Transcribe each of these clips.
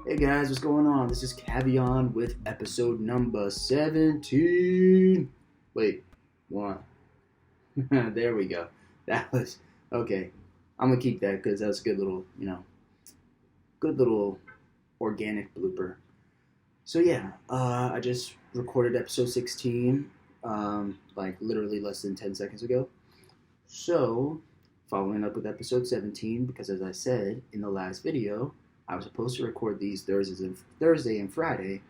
Hey guys, what's going on? This is Cavion with episode number 17. Wait, one. There we go. That was okay. I'm gonna keep that because that's a good little, good little organic blooper. So yeah, I just recorded episode 16, like literally less than 10 seconds ago. So, following up with episode 17, because as I said in the last video, I was supposed to record these Thursday and Friday,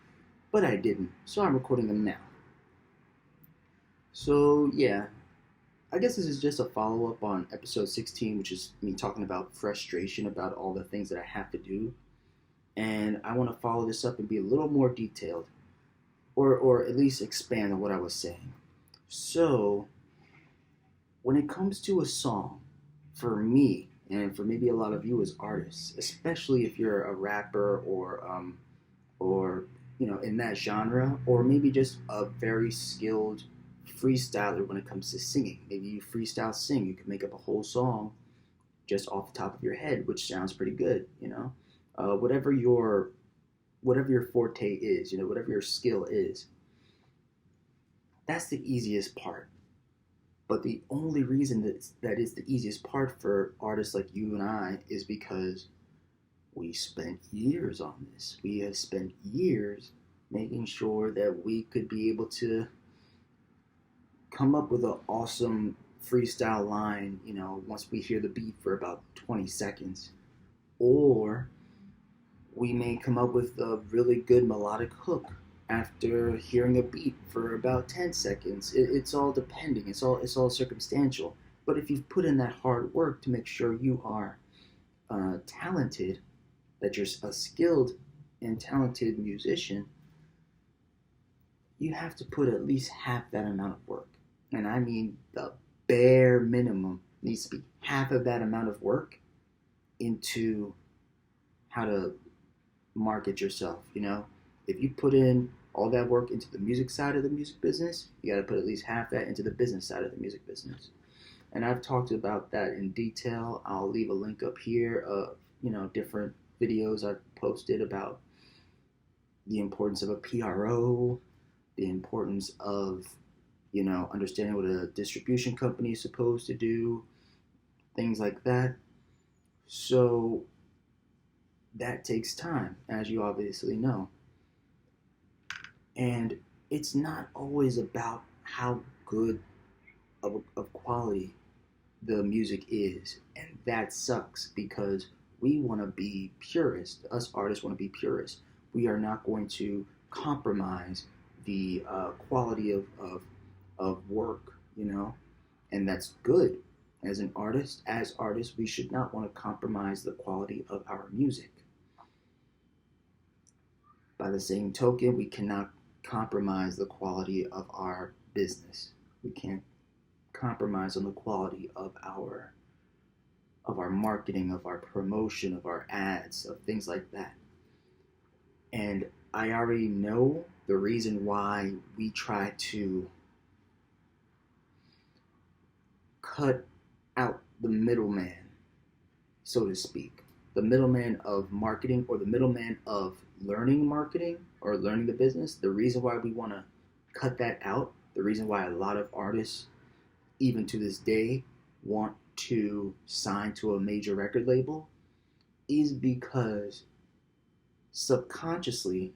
but I didn't. So I'm recording them now. So yeah, I guess this is just a follow up on episode 16, which is me talking about frustration about all the things that I have to do. And I want to follow this up and be a little more detailed, or at least expand on what I was saying. So, when it comes to a song, for me, and for maybe a lot of you as artists, especially if you're a rapper or in that genre, or maybe just a very skilled freestyler when it comes to singing. Maybe you freestyle sing, you can make up a whole song just off the top of your head, which sounds pretty good. Whatever your forte is, whatever your skill is, that's the easiest part. But the only reason that is the easiest part for artists like you and I is because we spent years on this. We have spent years making sure that we could be able to come up with an awesome freestyle line, once we hear the beat for about 20 seconds. Or we may come up with a really good melodic hook after hearing a beat for about 10 seconds. It's all depending. It's all circumstantial. But if you've put in that hard work to make sure you are talented, that you're a skilled and talented musician, you have to put at least half that amount of work. And I mean the bare minimum needs to be half of that amount of work into how to market yourself. If you put in all that work into the music side of the music business, you got to put at least half that into the business side of the music business. And I've talked about that in detail. I'll leave a link up here of different videos I've posted about the importance of a PRO, the importance of understanding what a distribution company is supposed to do, things like that. So that takes time, as you obviously know. And it's not always about how good of quality the music is. And that sucks because we want to be purists. Us artists want to be purists. We are not going to compromise the quality of work, and that's good. As artists, we should not want to compromise the quality of our music. By the same token, we cannot compromise the quality of our business. We can't compromise on the quality of our marketing, of our promotion, of our ads, of things like that. And I already know the reason why we try to cut out the middleman, so to speak. The middleman of marketing, or the middleman of learning marketing or learning the business. The reason why we want to cut that out, the reason why a lot of artists, even to this day, want to sign to a major record label is because subconsciously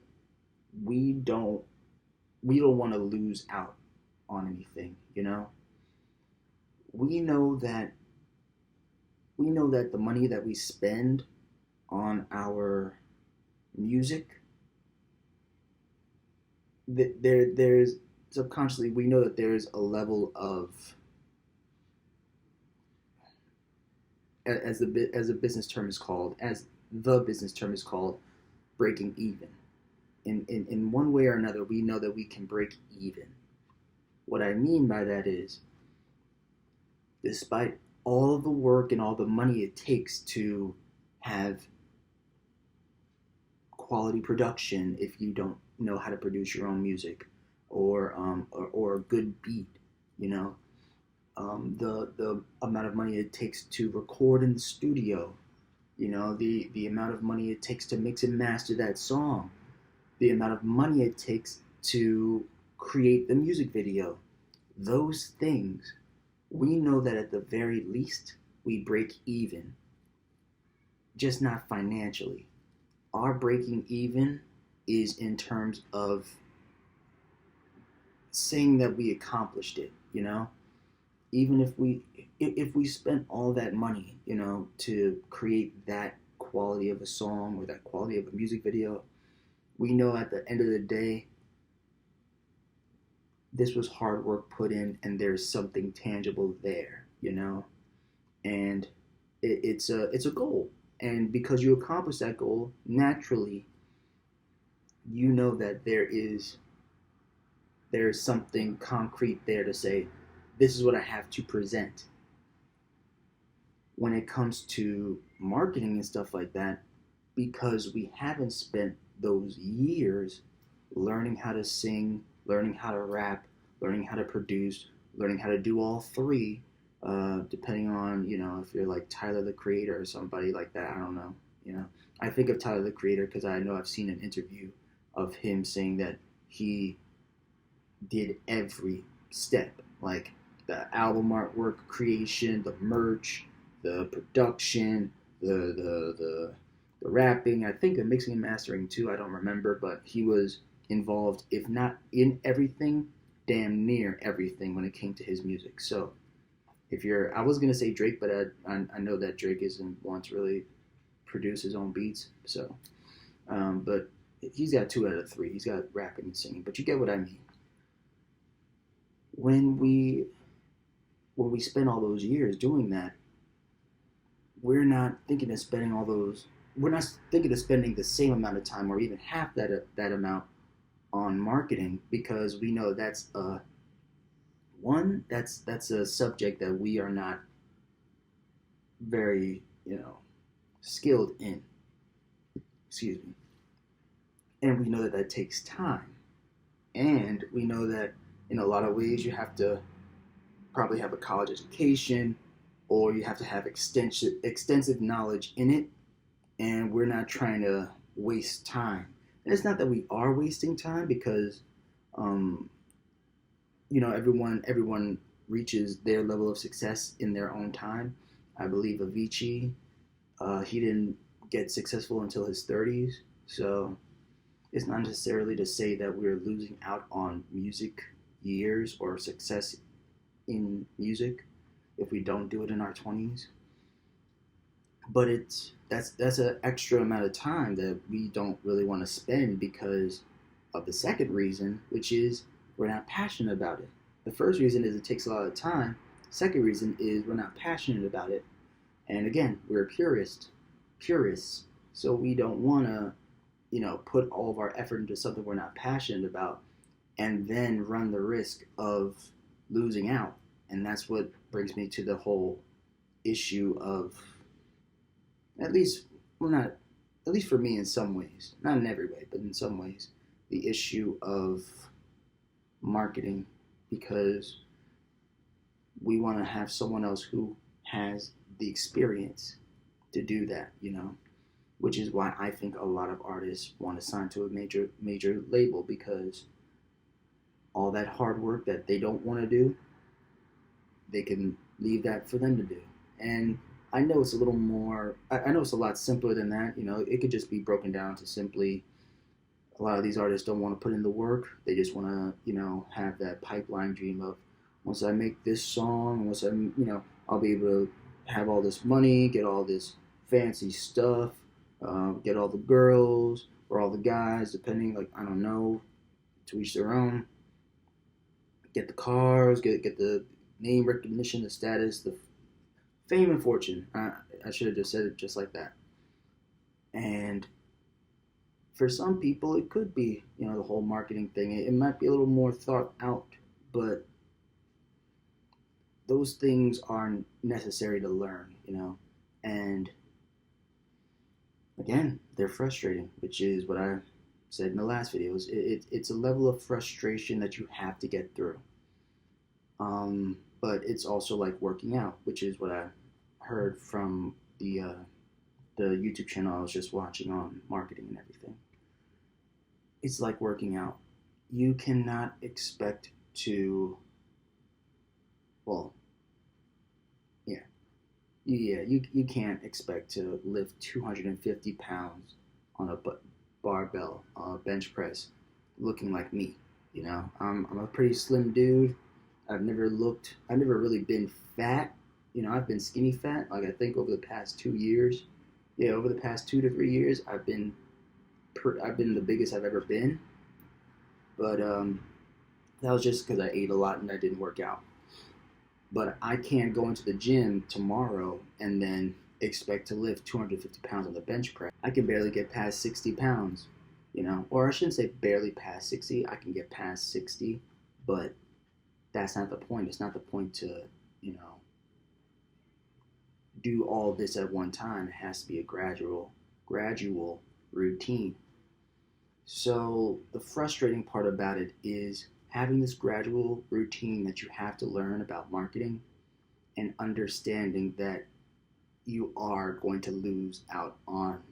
we don't want to lose out on anything. We know that the money that we spend on our music, there's subconsciously we know that there's a level of, as the business term is called, breaking even. In one way or another, we know that we can break even. What I mean by that is, despite all the work and all the money it takes to have quality production, if you don't know how to produce your own music, or a good beat, the amount of money it takes to record in the studio, the amount of money it takes to mix and master that song, the amount of money it takes to create the music video. Those things, we know that at the very least, we break even, just not financially. Our breaking even is in terms of saying that we accomplished it. Even if we spent all that money, to create that quality of a song or that quality of a music video, we know at the end of the day, this was hard work put in, and there's something tangible there. And it's a goal, and because you accomplish that goal, naturally, you know that there's something concrete there to say, this is what I have to present. When it comes to marketing and stuff like that, because we haven't spent those years learning how to sing, learning how to rap, learning how to produce, learning how to do all three, depending on, if you're like Tyler the Creator or somebody like that, I don't know. I think of Tyler the Creator because I know I've seen an interview of him saying that he did every step, like the album artwork creation, the merch, the production, the rapping. I think the mixing and mastering too. I don't remember, but he was involved, if not in everything, damn near everything when it came to his music. So I was gonna say Drake, but I know that Drake isn't one to really produce his own beats. So, but he's got 2 out of 3. He's got rapping and singing. But you get what I mean. When we spend all those years doing that, we're not thinking of spending all those. We're not thinking of spending the same amount of time or even half that amount on marketing, because we know that's a subject that we are not very skilled in. Excuse me. And we know that takes time, and we know that in a lot of ways you have to probably have a college education, or you have to have extensive knowledge in it, and we're not trying to waste time. And it's not that we are wasting time, because everyone reaches their level of success in their own time. I believe Avicii, he didn't get successful until his 30s, so it's not necessarily to say that we're losing out on music years or success in music if we don't do it in our 20s. But that's an extra amount of time that we don't really want to spend because of the second reason, which is we're not passionate about it. The first reason is it takes a lot of time. Second reason is we're not passionate about it. And again, we're purists. So we don't want to, put all of our effort into something we're not passionate about and then run the risk of losing out. And that's what brings me to the whole issue of, at least for me in some ways, not in every way, but in some ways, the issue of marketing, because we want to have someone else who has the experience to do that, which is why I think a lot of artists want to sign to a major label, because all that hard work that they don't want to do, they can leave that for them to do. And I know it's a little more, I know it's a lot simpler than that. It could just be broken down to simply, a lot of these artists don't want to put in the work. They just want to, have that pipeline dream of, once I make this song, once I'll be able to have all this money, get all this fancy stuff, get all the girls or all the guys, depending, I don't know, to each their own. Get the cars, get the name recognition, the status, the fame and fortune. I should have just said it just like that. And for some people, it could be, the whole marketing thing. It might be a little more thought out, but those things are necessary to learn, and again, they're frustrating, which is what I said in the last videos. It's a level of frustration that you have to get through. But it's also like working out, which is what I heard from the the YouTube channel I was just watching on marketing and everything. It's like working out. You cannot expect to, well, yeah, you can't expect to lift 250 pounds on a barbell, bench press, looking like me. I'm a pretty slim dude. I've never really been fat. I've been skinny fat. Like, I think over the past 2 years, yeah, over the past 2 to 3 years, I've been the biggest I've ever been. But that was just because I ate a lot and I didn't work out. But I can't go into the gym tomorrow and then expect to lift 250 pounds on the bench press. I can barely get past 60 pounds, or I shouldn't say barely past 60. I can get past 60, but that's not the point. It's not the point to, you know, do all this at one time. It has to be a gradual routine. So the frustrating part about it is having this gradual routine that you have to learn about marketing and understanding that you are going to lose out on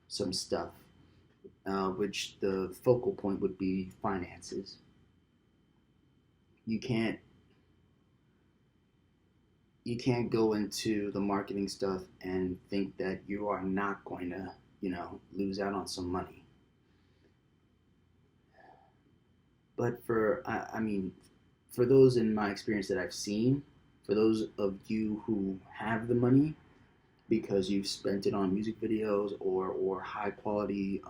some stuff, which the focal point would be finances. You can't go into the marketing stuff and think that you are not going to, lose out on some money. But for those in my experience that I've seen, for those of you who have the money because you've spent it on music videos or high quality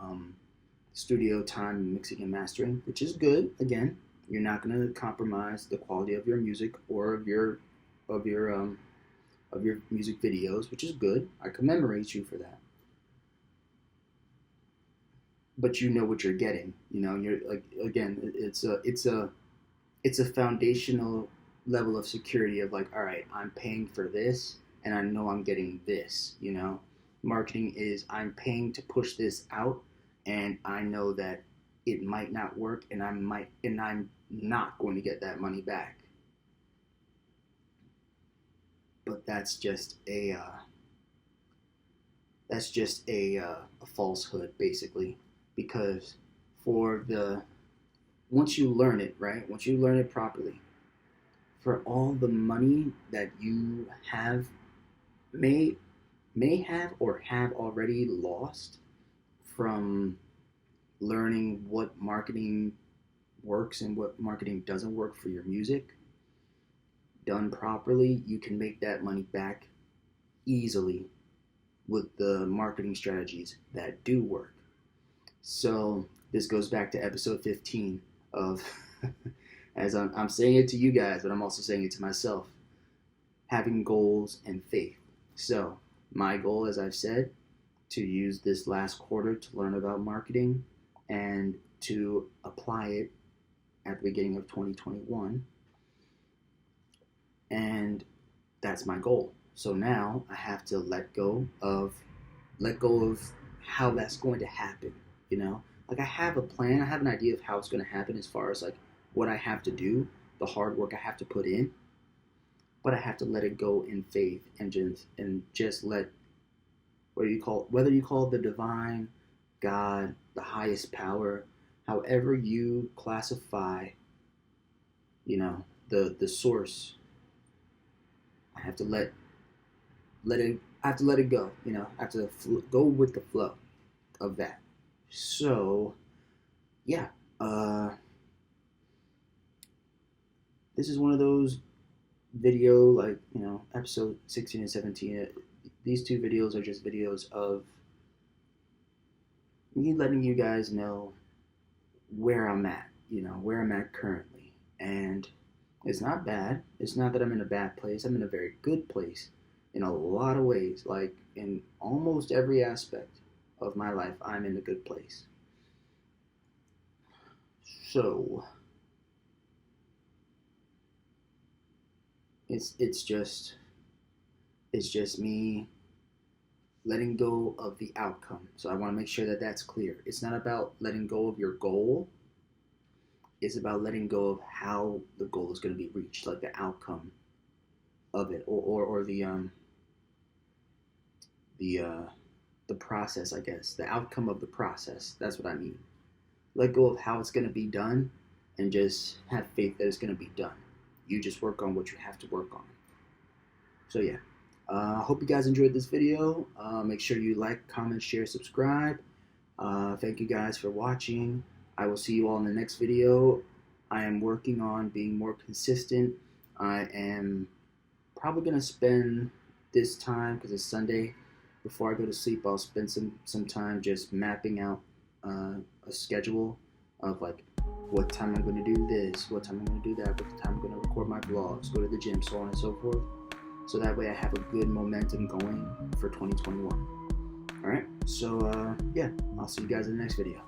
studio time mixing and mastering, which is good. Again, you're not going to compromise the quality of your music or of your music videos, which is good. I commemorate you for that. But you know what you're getting. You're like, again, it's a foundational level of security of, like, all right, I'm paying for this and I know I'm getting this. Marketing is, I'm paying to push this out and I know that it might not work and I'm not going to get that money back. But that's just a falsehood, basically, because once you learn it, right? Once you learn it properly, for all the money that you may have or have already lost from learning what marketing works and what marketing doesn't work for your music, done properly, you can make that money back easily with the marketing strategies that do work. So this goes back to episode 15 of, as I'm saying it to you guys, but I'm also saying it to myself, having goals and faith. So my goal, as I've said, to use this last quarter to learn about marketing and to apply it at the beginning of 2021. And that's my goal. So now I have to let go of how that's going to happen. Like, I have a plan, I have an idea of how it's going to happen as far as, like, what I have to do, the hard work I have to put in, but I have to let it go in faith and just let, whether you call it the divine, God, the highest power, however you classify, the source. I have to let it go. I have to go with the flow of that. So, yeah, this is one of those episode 16 and 17. These two videos are just videos of me letting you guys know where I'm at, where I'm at currently. And it's not bad. It's not that I'm in a bad place. I'm in a very good place in a lot of ways. Like, in almost every aspect of my life, I'm in a good place. So it's just me letting go of the outcome. So I want to make sure that that's clear. It's not about letting go of your goal. It's about letting go of how the goal is going to be reached, like the outcome of it, or the the process, I guess, the outcome of the process. That's what I mean. Let go of how it's going to be done and just have faith that it's going to be done. You just work on what you have to work on. So yeah, I hope you guys enjoyed this video. Make sure you like, comment, share, subscribe. Thank you guys for watching. I will see you all in the next video. I am working on being more consistent. I am probably going to spend this time, because it's Sunday, before I go to sleep, I'll spend some time just mapping out a schedule of like what time I'm going to do this, what time I'm going to do that, what time I'm going to record my vlogs, go to the gym, so on and so forth. So that way I have a good momentum going for 2021. Alright, so yeah, I'll see you guys in the next video.